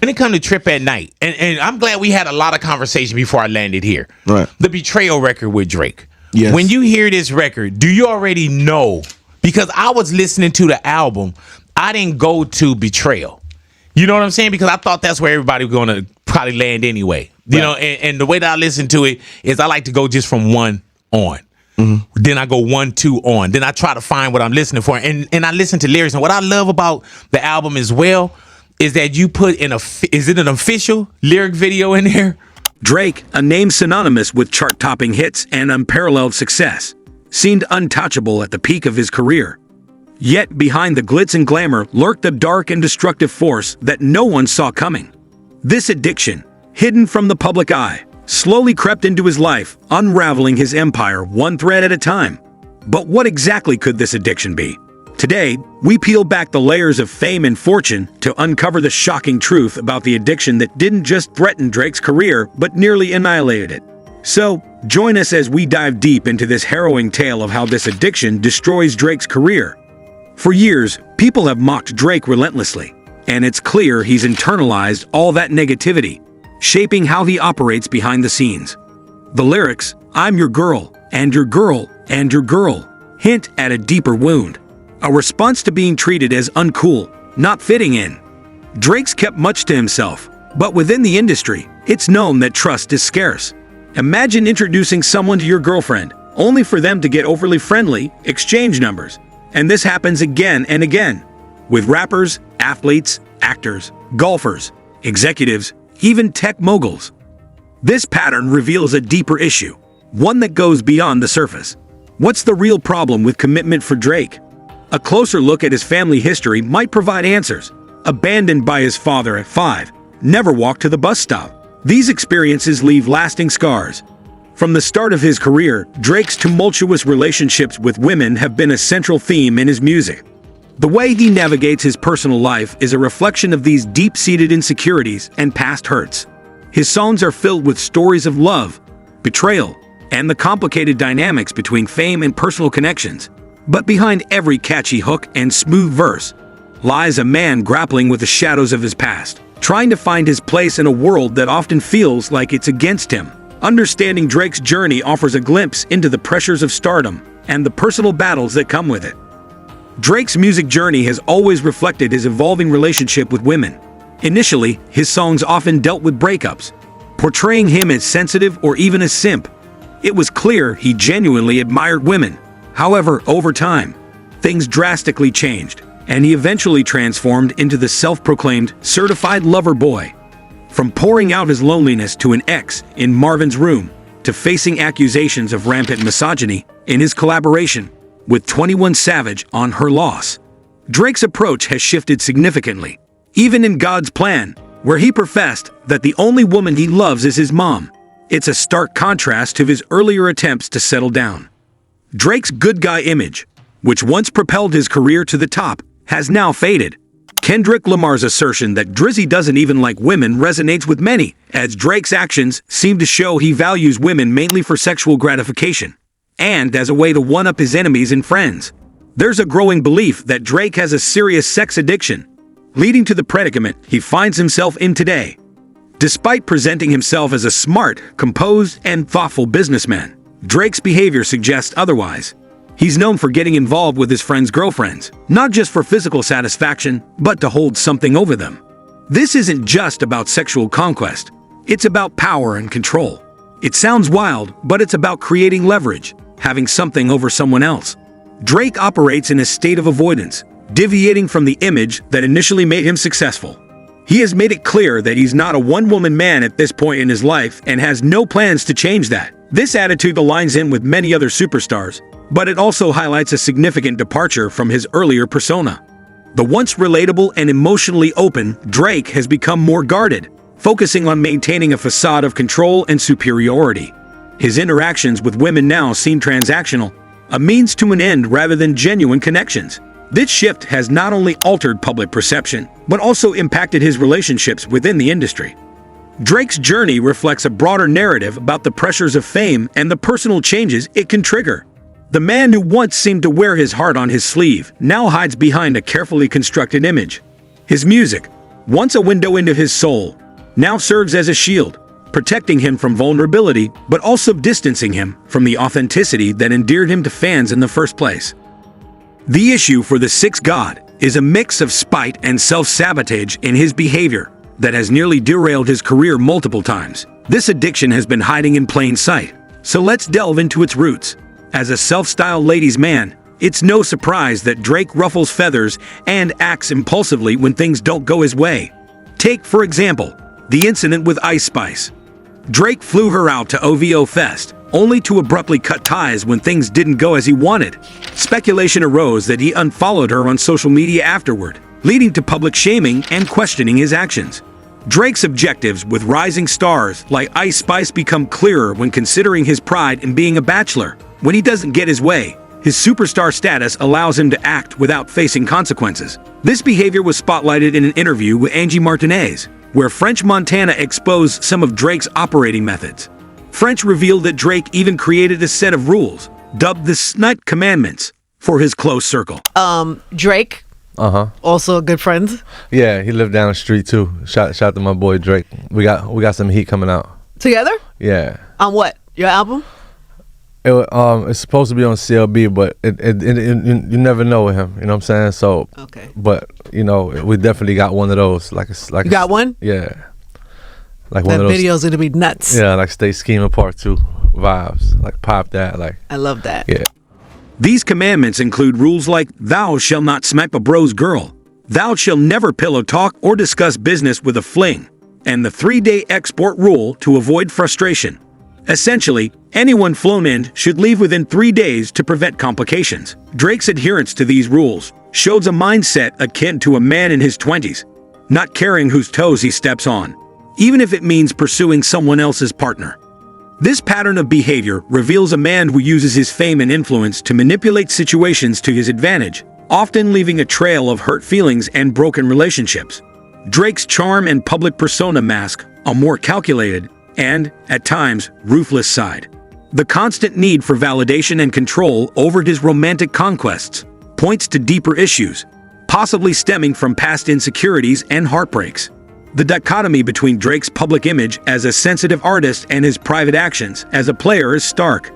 When it comes to Trip at Night, and I'm glad we had a lot of conversation before I landed here. Right. The Betrayal record with Drake. Yes. When you hear this record, do you already know? Because I was listening to the album, I didn't go to Betrayal. You know what I'm saying? Because I thought that's where everybody was going to probably land anyway. You know, and the way that I listen to it is I like to go just from one on. Mm-hmm. Then I go 1, 2 on. Then I try to find what I'm listening for. And I listen to lyrics. And what I love about the album as well is that you put in is it an official lyric video in there? Drake, a name synonymous with chart-topping hits and unparalleled success, seemed untouchable at the peak of his career. Yet behind the glitz and glamour lurked a dark and destructive force that no one saw coming. This addiction, hidden from the public eye, slowly crept into his life, unraveling his empire one thread at a time. But what exactly could this addiction be? Today, we peel back the layers of fame and fortune to uncover the shocking truth about the addiction that didn't just threaten Drake's career, but nearly annihilated it. So, join us as we dive deep into this harrowing tale of how this addiction destroys Drake's career. For years, people have mocked Drake relentlessly, and it's clear he's internalized all that negativity, shaping how he operates behind the scenes. The lyrics, "I'm your girl, and your girl, and your girl," hint at a deeper wound, a response to being treated as uncool, not fitting in. Drake's kept much to himself, but within the industry, it's known that trust is scarce. Imagine introducing someone to your girlfriend, only for them to get overly friendly, exchange numbers. And this happens again and again, with rappers, athletes, actors, golfers, executives, even tech moguls. This pattern reveals a deeper issue, one that goes beyond the surface. What's the real problem with commitment for Drake? A closer look at his family history might provide answers. Abandoned by his father at 5, never walked to the bus stop. These experiences leave lasting scars. From the start of his career, Drake's tumultuous relationships with women have been a central theme in his music. The way he navigates his personal life is a reflection of these deep-seated insecurities and past hurts. His songs are filled with stories of love, betrayal, and the complicated dynamics between fame and personal connections. But behind every catchy hook and smooth verse lies a man grappling with the shadows of his past, trying to find his place in a world that often feels like it's against him. Understanding Drake's journey offers a glimpse into the pressures of stardom and the personal battles that come with it. Drake's music journey has always reflected his evolving relationship with women. Initially, his songs often dealt with breakups, portraying him as sensitive or even a simp. It was clear he genuinely admired women. However, over time, things drastically changed, and he eventually transformed into the self-proclaimed certified lover boy. From pouring out his loneliness to an ex in Marvin's Room, to facing accusations of rampant misogyny in his collaboration with 21 Savage on Her Loss, Drake's approach has shifted significantly. Even in God's Plan, where he professed that the only woman he loves is his mom, it's a stark contrast to his earlier attempts to settle down. Drake's good guy image, which once propelled his career to the top, has now faded. Kendrick Lamar's assertion that Drizzy doesn't even like women resonates with many, as Drake's actions seem to show he values women mainly for sexual gratification, and as a way to one-up his enemies and friends. There's a growing belief that Drake has a serious sex addiction, leading to the predicament he finds himself in today. Despite presenting himself as a smart, composed, and thoughtful businessman, Drake's behavior suggests otherwise. He's known for getting involved with his friends' girlfriends, not just for physical satisfaction, but to hold something over them. This isn't just about sexual conquest. It's about power and control. It sounds wild, but it's about creating leverage, having something over someone else. Drake operates in a state of avoidance, deviating from the image that initially made him successful. He has made it clear that he's not a one-woman man at this point in his life and has no plans to change that. This attitude aligns him with many other superstars, but it also highlights a significant departure from his earlier persona. The once relatable and emotionally open Drake has become more guarded, focusing on maintaining a facade of control and superiority. His interactions with women now seem transactional, a means to an end rather than genuine connections. This shift has not only altered public perception, but also impacted his relationships within the industry. Drake's journey reflects a broader narrative about the pressures of fame and the personal changes it can trigger. The man who once seemed to wear his heart on his sleeve now hides behind a carefully constructed image. His music, once a window into his soul, now serves as a shield, protecting him from vulnerability, but also distancing him from the authenticity that endeared him to fans in the first place. The issue for the Sixth God is a mix of spite and self-sabotage in his behavior that has nearly derailed his career multiple times. This addiction has been hiding in plain sight, so let's delve into its roots. As a self-styled ladies' man, it's no surprise that Drake ruffles feathers and acts impulsively when things don't go his way. Take, for example, the incident with Ice Spice. Drake flew her out to OVO Fest, only to abruptly cut ties when things didn't go as he wanted. Speculation arose that he unfollowed her on social media afterward, leading to public shaming and questioning his actions. Drake's objectives with rising stars like Ice Spice become clearer when considering his pride in being a bachelor. When he doesn't get his way, his superstar status allows him to act without facing consequences. This behavior was spotlighted in an interview with Angie Martinez, where French Montana exposed some of Drake's operating methods. French revealed that Drake even created a set of rules, dubbed the Snut Commandments, for his close circle. Drake, also a good friend. Yeah, he lived down the street too. Shout to my boy Drake. We got some heat coming out. Together? Yeah. On what? Your album? It's supposed to be on CLB, but you never know with him. You know what I'm saying? So, okay. But you know, we definitely got one of those. You got one? Yeah. Like that one of those. Video's gonna be nuts. Yeah, like Stay Scheming Part 2 vibes. Like pop that. Like I love that. Yeah. These commandments include rules like thou shalt not smack a bro's girl, thou shalt never pillow talk or discuss business with a fling, and the 3-day export rule to avoid frustration. Essentially, anyone flown in should leave within 3 days to prevent complications. Drake's adherence to these rules shows a mindset akin to a man in his 20s, not caring whose toes he steps on, even if it means pursuing someone else's partner. This pattern of behavior reveals a man who uses his fame and influence to manipulate situations to his advantage, often leaving a trail of hurt feelings and broken relationships. Drake's charm and public persona mask a more calculated and, at times, ruthless side. The constant need for validation and control over his romantic conquests points to deeper issues, possibly stemming from past insecurities and heartbreaks. The dichotomy between Drake's public image as a sensitive artist and his private actions as a player is stark.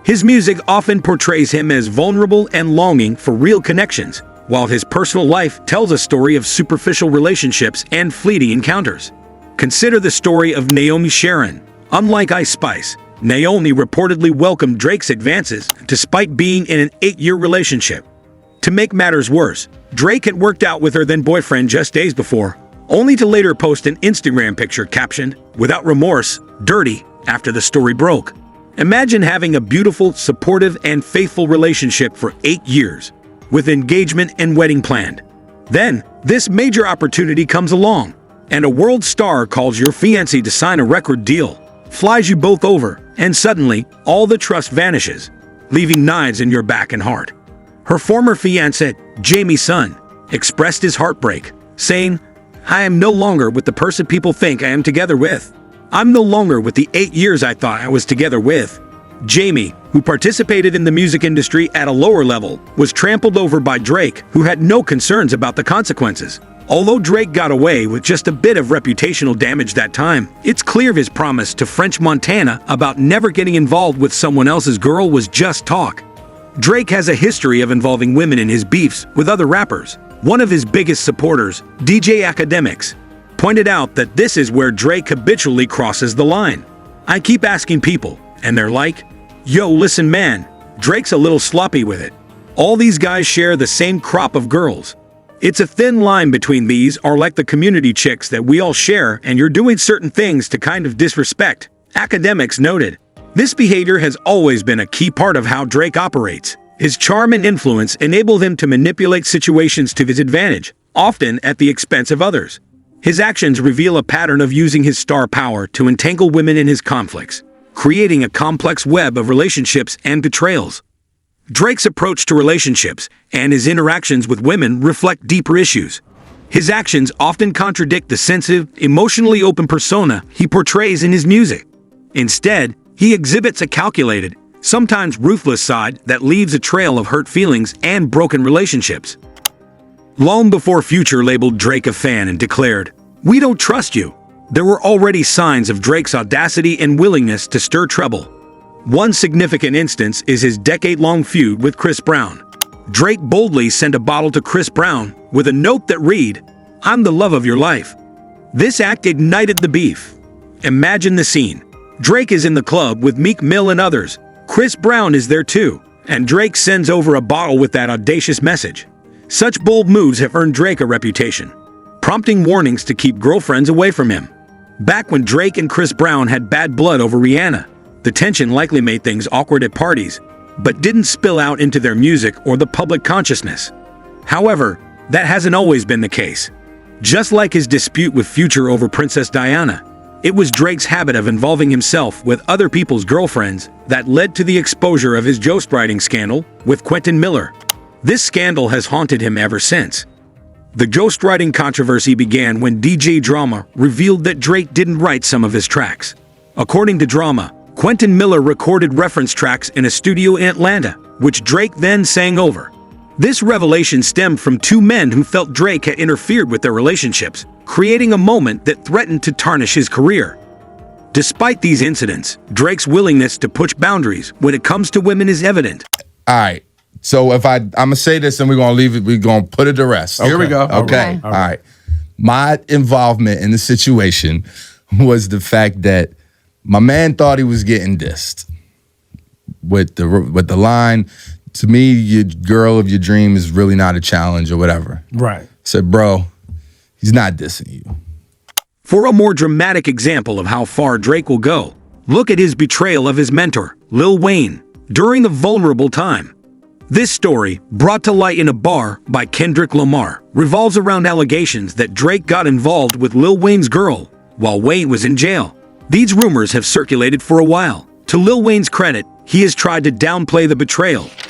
His music often portrays him as vulnerable and longing for real connections, while his personal life tells a story of superficial relationships and fleeting encounters. Consider the story of Naomi Sharon. Unlike Ice Spice, Naomi reportedly welcomed Drake's advances despite being in an 8-year relationship. To make matters worse, Drake had worked out with her then boyfriend just days before, only to later post an Instagram picture captioned, "Without remorse, dirty," after the story broke. Imagine having a beautiful, supportive, and faithful relationship for 8 years, with engagement and wedding planned. Then, this major opportunity comes along, and a world star calls your fiancé to sign a record deal, flies you both over, and suddenly, all the trust vanishes, leaving knives in your back and heart. Her former fiancé, Jamie Sun, expressed his heartbreak, saying, "I am no longer with the person people think I am together with. I'm no longer with the 8 years I thought I was together with." Jamie, who participated in the music industry at a lower level, was trampled over by Drake, who had no concerns about the consequences. Although Drake got away with just a bit of reputational damage that time, it's clear his promise to French Montana about never getting involved with someone else's girl was just talk. Drake has a history of involving women in his beefs with other rappers. One of his biggest supporters, DJ Academics, pointed out that this is where Drake habitually crosses the line. "I keep asking people, and they're like, 'Yo, listen man, Drake's a little sloppy with it.' All these guys share the same crop of girls. It's a thin line between these are like the community chicks that we all share and you're doing certain things to kind of disrespect," Academics noted. This behavior has always been a key part of how Drake operates. His charm and influence enable him to manipulate situations to his advantage, often at the expense of others. His actions reveal a pattern of using his star power to entangle women in his conflicts, creating a complex web of relationships and betrayals. Drake's approach to relationships and his interactions with women reflect deeper issues. His actions often contradict the sensitive, emotionally open persona he portrays in his music. Instead, he exhibits a calculated, sometimes ruthless side that leaves a trail of hurt feelings and broken relationships. Long before Future labeled Drake a fan and declared, "We don't trust you." There were already signs of Drake's audacity and willingness to stir trouble. One significant instance is his decade-long feud with Chris Brown. Drake boldly sent a bottle to Chris Brown with a note that read, "I'm the love of your life." This act ignited the beef. Imagine the scene. Drake is in the club with Meek Mill and others. Chris Brown is there too, and Drake sends over a bottle with that audacious message. Such bold moves have earned Drake a reputation, prompting warnings to keep girlfriends away from him. Back when Drake and Chris Brown had bad blood over Rihanna, the tension likely made things awkward at parties, but didn't spill out into their music or the public consciousness. However, that hasn't always been the case. Just like his dispute with Future over Princess Diana, it was Drake's habit of involving himself with other people's girlfriends that led to the exposure of his ghostwriting scandal with Quentin Miller. This scandal has haunted him ever since. The ghostwriting controversy began when DJ Drama revealed that Drake didn't write some of his tracks. According to Drama, Quentin Miller recorded reference tracks in a studio in Atlanta, which Drake then sang over. This revelation stemmed from two men who felt Drake had interfered with their relationships, creating a moment that threatened to tarnish his career. Despite these incidents, Drake's willingness to push boundaries when it comes to women is evident. All right. So I'm gonna say this and we're gonna leave it, we're gonna put it to rest. Here we go. Okay. All right. My involvement in the situation was the fact that my man thought he was getting dissed with the line, "To me, your girl of your dream is really not a challenge," or whatever. Right. I said, bro, he's not dissing you. For a more dramatic example of how far Drake will go, look at his betrayal of his mentor, Lil Wayne, during a vulnerable time. This story, brought to light in a bar by Kendrick Lamar, revolves around allegations that Drake got involved with Lil Wayne's girl while Wayne was in jail. These rumors have circulated for a while. To Lil Wayne's credit, he has tried to downplay the betrayal,